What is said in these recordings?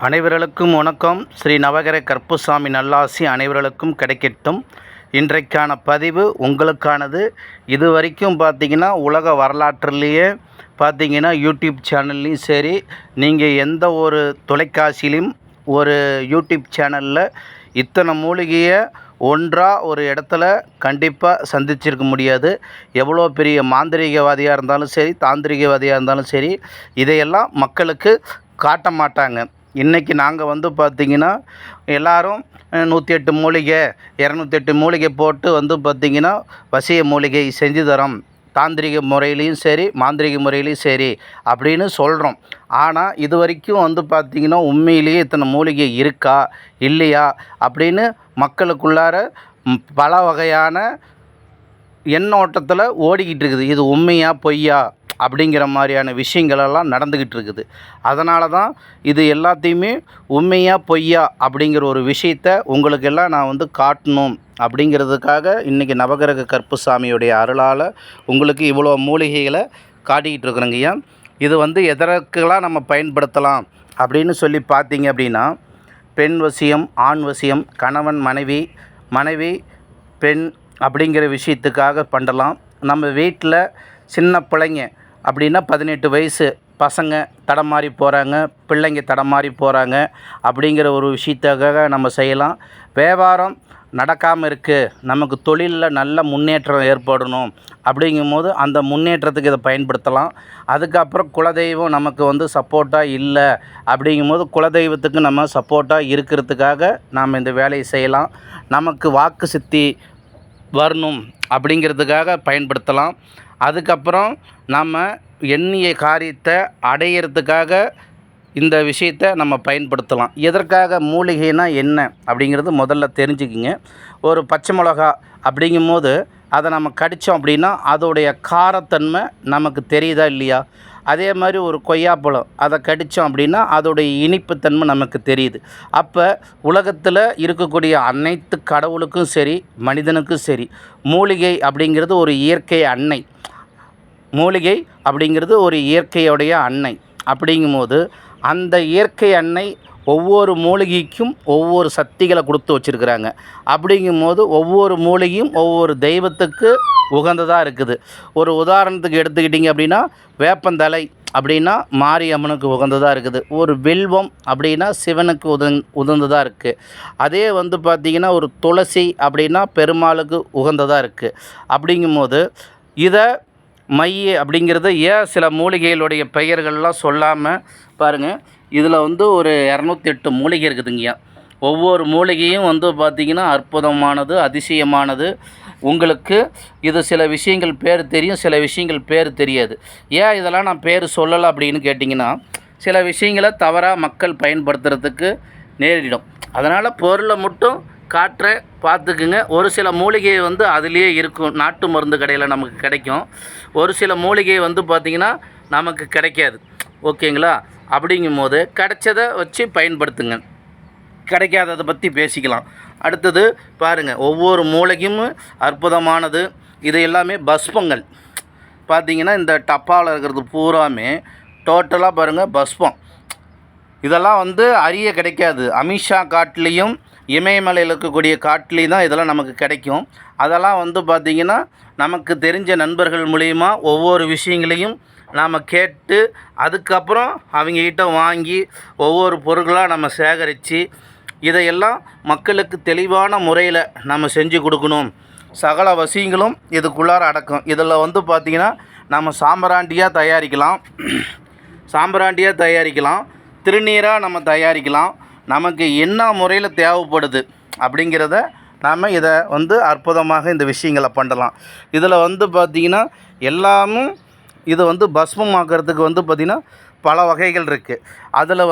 அனைவர்களுக்கும் வணக்கம். ஸ்ரீ நவகிர கருப்புசாமி நல்லாசி அனைவர்களுக்கும் கிடைக்கட்டும். இன்றைக்கான பதிவு உங்களுக்கானது. இது வரைக்கும் பார்த்திங்கன்னா உலக வரலாற்றிலேயே பார்த்திங்கன்னா யூடியூப் சேனல்லையும் சரி, நீங்கள் எந்த ஒரு தொலைக்காட்சியிலையும் ஒரு யூடியூப் சேனலில் இத்தனை மூலிகையை ஒன்றாக ஒரு இடத்துல கண்டிப்பாக சந்திச்சிருக்க முடியாது. எவ்வளோ பெரிய மாந்திரிகவாதியாக இருந்தாலும் சரி, தாந்திரிகவாதியாக இருந்தாலும் சரி, இதையெல்லாம் மக்களுக்கு காட்ட மாட்டாங்க. இன்றைக்கி நாங்கள் பார்த்திங்கன்னா எல்லோரும் 108 மூலிகை 208 மூலிகை போட்டு பார்த்திங்கன்னா வசிய மூலிகை செஞ்சு தரோம், தாந்திரிக முறையிலையும் சரி மாந்திரிக முறையிலையும் சரி அப்படின்னு சொல்கிறோம். ஆனால் இது வரைக்கும் பார்த்திங்கன்னா உண்மையிலேயே இத்தனை மூலிகை இருக்கா இல்லையா அப்படின்னு மக்களுக்குள்ளார பல வகையான எண்ணோட்டத்தில் ஓடிக்கிட்டு இருக்குது. இது உண்மையா பொய்யா அப்படிங்கிற மாதிரியான விஷயங்களெல்லாம் நடந்துக்கிட்டு இருக்குது. அதனால தான் இது எல்லாத்தையுமே உண்மையா பொய்யா அப்படிங்கிற ஒரு விஷயத்தை உங்களுக்கெல்லாம் நான் காட்டணும் அப்படிங்கிறதுக்காக இன்றைக்கி நவகிரக கருப்புசாமியுடைய அருளால் உங்களுக்கு இவ்வளோ மூலிகைகளை காட்டிக்கிட்டு இருக்கிறேங்கய்யா. இது எதற்கெல்லாம் நம்ம பயன்படுத்தலாம் அப்படின்னு சொல்லி பார்த்தீங்க அப்படின்னா, பெண் வசியம், ஆண் வசியம், கணவன் மனைவி, மனைவி பெண் அப்படிங்கிற விஷயத்துக்காக பண்ணலாம். நம்ம வீட்டில் சின்ன பிள்ளைங்க அப்படின்னா 18 வயசு பசங்க தடமாறி போகிறாங்க, பிள்ளைங்க தடமாறி போகிறாங்க அப்படிங்கிற ஒரு விஷயத்துக்காக நம்ம செய்யலாம். வியாபாரம் நடக்காமல் இருக்குது, நமக்கு தொழிலில் நல்ல முன்னேற்றம் ஏற்படணும் அப்படிங்கும்போது அந்த முன்னேற்றத்துக்கு இதை பயன்படுத்தலாம். அதுக்கப்புறம் குலதெய்வம் நமக்கு சப்போர்ட்டாக இல்லை அப்படிங்கும்போது குலதெய்வத்துக்கு நம்ம சப்போர்ட்டாக இருக்கிறதுக்காக நாம் இந்த வேலையை செய்யலாம். நமக்கு வாக்கு சித்தி வரணும் அப்படிங்கிறதுக்காக பயன்படுத்தலாம். அதுக்கப்புறம் நம்ம எண்ணிய காரியத்தை அடையிறதுக்காக இந்த விஷயத்தை நம்ம பயன்படுத்தலாம். எதற்காக மூலிகைனா என்ன அப்படிங்கிறது முதல்ல தெரிஞ்சுக்கிங்க. ஒரு பச்சை மிளகா அப்படிங்கும்போது அதை நம்ம கடித்தோம் அப்படின்னா அதோடைய காரத்தன்மை நமக்கு தெரியுதா இல்லையா? அதே மாதிரி ஒரு கொய்யாப்பழம் அதை கடித்தோம் அப்படின்னா அதோடைய இனிப்புத்தன்மை நமக்கு தெரியுது. அப்போ உலகத்தில் இருக்கக்கூடிய அனைத்து கடவுளுக்கும் சரி மனிதனுக்கும் சரி மூலிகை அப்படிங்கிறது ஒரு இயற்கை அன்னை. மூலிகை அப்படிங்கிறது ஒரு இயற்கையுடைய அன்னை. அப்படிங்கும்போது அந்த இயற்கை அன்னை ஒவ்வொரு மூலிகைக்கும் ஒவ்வொரு சக்திகளை கொடுத்து வச்சுருக்கிறாங்க. அப்படிங்கும்போது ஒவ்வொரு மூலிகையும் ஒவ்வொரு தெய்வத்துக்கு உகந்ததாக இருக்குது. ஒரு உதாரணத்துக்கு எடுத்துக்கிட்டிங்க அப்படின்னா, வேப்பந்தலை அப்படின்னா மாரியம்மனுக்கு உகந்ததாக இருக்குது. ஒரு வில்வம் அப்படின்னா சிவனுக்கு உகந்ததாக இருக்குது. அதே பார்த்திங்கன்னா ஒரு துளசி அப்படின்னா பெருமாளுக்கு உகந்ததாக இருக்குது. அப்படிங்கும்போது இதை மைய அப்படிங்கிறது ஏன் சில மூலிகைகளுடைய பெயர்கள்லாம் சொல்லாமல் பாருங்கள். இதில் ஒரு 208 மூலிகை இருக்குதுங்கய்யா. ஒவ்வொரு மூலிகையும் பார்த்திங்கன்னா அற்புதமானது, அதிசயமானது. உங்களுக்கு இது சில விஷயங்கள் பேர் தெரியும், சில விஷயங்கள் பேர் தெரியாது. ஏன் இதெல்லாம் நான் பேர் சொல்லலை அப்படின்னு கேட்டிங்கன்னா, சில விஷயங்களை தவறாக மக்கள் பயன்படுத்துறதுக்கு நேரிடும். அதனால் பொருளை மட்டும் காற்ற பார்த்துக்குங்க. ஒரு சில மூலிகை அதுலேயே இருக்கும், நாட்டு மருந்து கடையில் நமக்கு கிடைக்கும். ஒரு சில மூலிகை பார்த்திங்கன்னா நமக்கு கிடைக்காது. ஓகேங்களா? அப்படிங்கும்போது கிடைச்சதை வச்சு பயன்படுத்துங்க, கிடைக்காததை பற்றி பேசிக்கலாம். அடுத்தது பாருங்கள், ஒவ்வொரு மூலிகையும் அற்புதமானது. இது எல்லாமே பஸ்பங்கள். பார்த்திங்கன்னா இந்த டப்பாவில் இருக்கிறது பூராமே டோட்டலாக பாருங்கள் பஸ்பம். இதெல்லாம் அரிய கிடைக்காது. அமிஷா காட்டிலையும் இமயமலையில் இருக்கக்கூடிய காட்டிலையும் தான் இதெல்லாம் நமக்கு கிடைக்கும். அதெல்லாம் பார்த்திங்கன்னா நமக்கு தெரிஞ்ச நண்பர்கள் மூலிமா ஒவ்வொரு விஷயங்களையும் நாம் கேட்டு அதுக்கப்புறம் அவங்கக்கிட்ட வாங்கி ஒவ்வொரு பொருட்களாக நம்ம சேகரித்து இதையெல்லாம் மக்களுக்கு தெளிவான முறையில் நம்ம செஞ்சு கொடுக்கணும். சகல வசியங்களும் இதுக்குள்ளார அடக்கும். இதில் பார்த்திங்கன்னா நம்ம சாம்பிராண்டியாக தயாரிக்கலாம், திருநீராக நம்ம தயாரிக்கலாம். நமக்கு என்ன முறையில் தேவைப்படுது அப்படிங்கிறத நாம் இதை அற்புதமாக இந்த விஷயங்களை பண்ணலாம். இதில் பார்த்திங்கன்னா எல்லாமும் இது பஸ்மமாக்கிறதுக்கு பார்த்திங்கன்னா பல வகைகள் இருக்குது. அதில்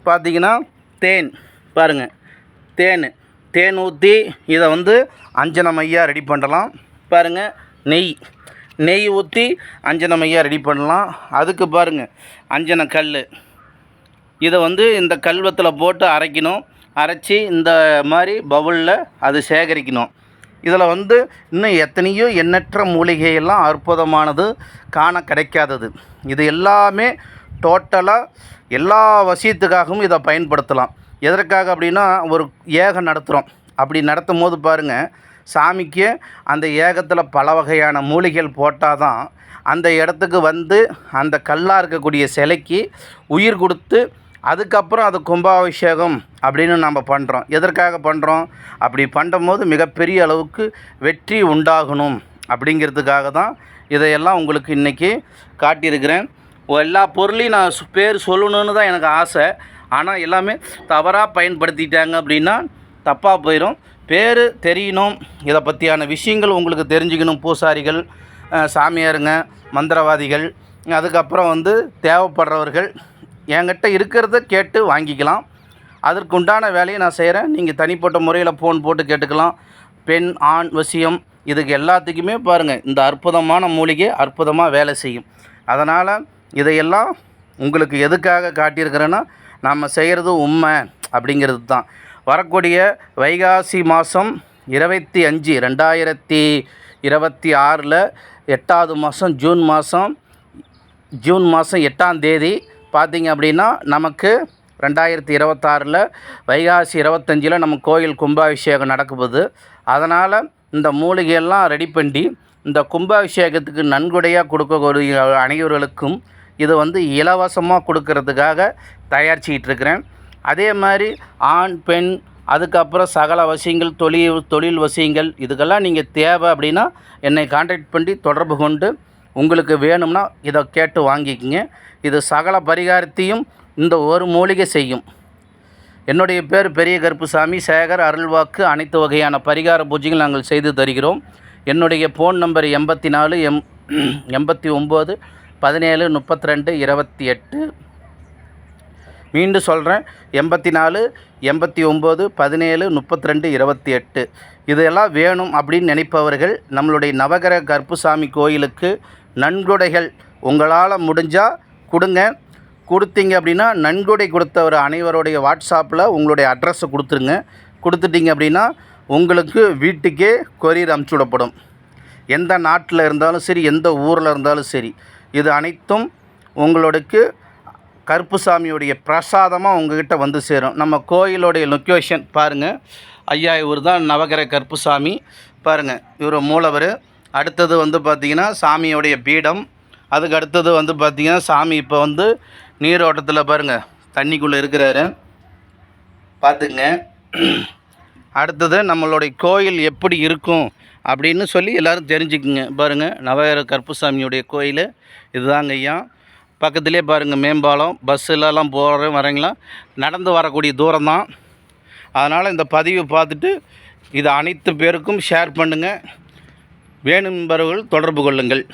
பார்த்திங்கன்னா தேன் பாருங்கள், தேன் ஊற்றி இதை அஞ்சனமையாக ரெடி பண்ணலாம். பாருங்கள், நெய் ஊற்றி அஞ்சனமையாக ரெடி பண்ணலாம். அதுக்கு பாருங்கள் அஞ்சன கல், இதை இந்த கல்வத்தில் போட்டு அரைச்சி இந்த மாதிரி பவுலில் அது சேகரிக்கணும். இதில் இன்னும் எத்தனையோ எண்ணற்ற மூலிகையெல்லாம் அற்புதமானது, காண கிடைக்காதது. இது எல்லாமே டோட்டலாக எல்லா விஷயத்துக்காகவும் இதை பயன்படுத்தலாம். எதற்காக அப்படின்னா, ஒரு ஏகம் நடத்துகிறோம். அப்படி நடத்தும் போது பாருங்கள், சாமிக்கு அந்த ஏகத்தில் பல வகையான மூலிகைகள் போட்டால் தான் அந்த இடத்துக்கு வந்து அந்த கல்லாக இருக்கக்கூடிய சிலைக்கு உயிர் கொடுத்து அதுக்கப்புறம் அது கும்பாபிஷேகம் அப்படின்னு நம்ம பண்ணுறோம். எதற்காக பண்ணுறோம்? அப்படி பண்ணும்போது மிகப்பெரிய அளவுக்கு வெற்றி உண்டாகணும் அப்படிங்கிறதுக்காக தான் இதையெல்லாம் உங்களுக்கு இன்றைக்கி காட்டியிருக்கிறேன். எல்லா பொருளையும் நான் பேர் சொல்லணுன்னு தான் எனக்கு ஆசை. ஆனால் எல்லாமே தவறாக பயன்படுத்திட்டாங்க அப்படின்னா தப்பாக போயிடும். பேர் தெரியணும், இதை பற்றியான விஷயங்கள் உங்களுக்கு தெரிஞ்சுக்கணும். பூசாரிகள், சாமியாருங்க, மந்திரவாதிகள், அதுக்கப்புறம் வந்து தேவைப்படுறவர்கள் என்கிட்ட இருக்கிறத கேட்டு வாங்கிக்கலாம். அதற்குண்டான வேலையை நான் செய்கிறேன். நீங்கள் தனிப்பட்ட முறையில் ஃபோன் போட்டு கேட்டுக்கலாம். பெண், ஆண் வசியம் இதுக்கு எல்லாத்துக்குமே பாருங்கள், இந்த அற்புதமான மூலிகை அற்புதமாக வேலை செய்யும். அதனால் இதையெல்லாம் உங்களுக்கு எதுக்காக காட்டியிருக்கிறேன்னா, நம்ம செய்கிறது உண்மை அப்படிங்கிறது தான். வரக்கூடிய வைகாசி மாதம் 25 2026 8வது மாதம் ஜூன் மாதம் 8ஆம் தேதி பார்த்திங்க அப்படின்னா, நமக்கு 2026 வைகாசி 25 நம்ம கோயில் கும்பாபிஷேகம் நடக்குது. அதனால் இந்த மூலிகையெல்லாம் ரெடி பண்ணி இந்த கும்பாபிஷேகத்துக்கு நன்கொடையாக கொடுக்கக்கூடிய அனைவர்களுக்கும் இது வந்து இலவசமாக கொடுக்கறதுக்காக தயாரிச்சிக்கிட்டு அதே மாதிரி ஆண், பெண், அதுக்கப்புறம் சகல விஷயங்கள், தொழில் விஷயங்கள் இதுக்கெல்லாம் நீங்கள் தேவை அப்படின்னா என்னை கான்டாக்ட் பண்ணி தொடர்பு கொண்டு உங்களுக்கு வேணும்னா இதை கேட்டு வாங்கிக்கோங்க. இது சகல பரிகாரத்தையும் இந்த ஒரு மூலிகை செய்யும். என்னுடைய பேர் பெரிய கருப்புசாமி சேகர். அருள்வாக்கு அனைத்து வகையான பரிகார பூஜைகள் நாங்கள் செய்து தருகிறோம். என்னுடைய ஃபோன் நம்பர் 84 89 17 32 28. மீண்டும் சொல்கிறேன், 84 89 17 32 28. இதெல்லாம் வேணும் அப்படின்னு நினைப்பவர்கள் நம்மளுடைய நவகிரக கருப்புசாமி கோயிலுக்கு நன்கொடைகள் உங்களால் முடிஞ்சால் கொடுங்க. கொடுத்தீங்க அப்படின்னா நன்கொடை கொடுத்தவர் அனைவருடைய வாட்ஸ்அப்பில் உங்களுடைய அட்ரஸை கொடுத்துருங்க. கொடுத்துட்டிங்க அப்படின்னா உங்களுக்கு வீட்டுக்கே கொரியர் அனுப்பிச்சி விடப்படும். எந்த நாட்டில் இருந்தாலும் சரி, எந்த ஊரில் இருந்தாலும் சரி, இது அனைத்தும் உங்களுக்கு கருப்புசாமியுடைய பிரசாதமாக உங்கள்கிட்ட வந்து சேரும். நம்ம கோயிலுடைய லொக்கேஷன் பாருங்கள். ஐயா, இவர் தான் நவகிரக கருப்புசாமி. பாருங்கள், இவர் மூலவர். அடுத்தது வந்து பார்த்திங்கன்னா சாமியோடைய பீடம். அதுக்கு அடுத்தது வந்து பார்த்திங்கன்னா சாமி இப்போ வந்து நீரோட்டத்தில் பாருங்கள் தண்ணிக்குள்ளே இருக்கிறாரு, பார்த்துங்க. அடுத்தது நம்மளுடைய கோயில் எப்படி இருக்கும் அப்படின்னு சொல்லி எல்லோரும் தெரிஞ்சுக்குங்க. பாருங்கள், நவகிரக கருப்புசாமியுடைய கோயில் இதுதாங்க ஐயா. பக்கத்துலேயே பாருங்கள் மேம்பாலம், பஸ்ஸுலலாம் வரீங்களா, நடந்து வரக்கூடிய தூரம் தான். அதனால் இந்த பதிவை பார்த்துட்டு இது அனைத்து பேருக்கும் ஷேர் பண்ணுங்கள். வேணும்பவர்கள் தொடர்பு கொள்ளுங்கள்.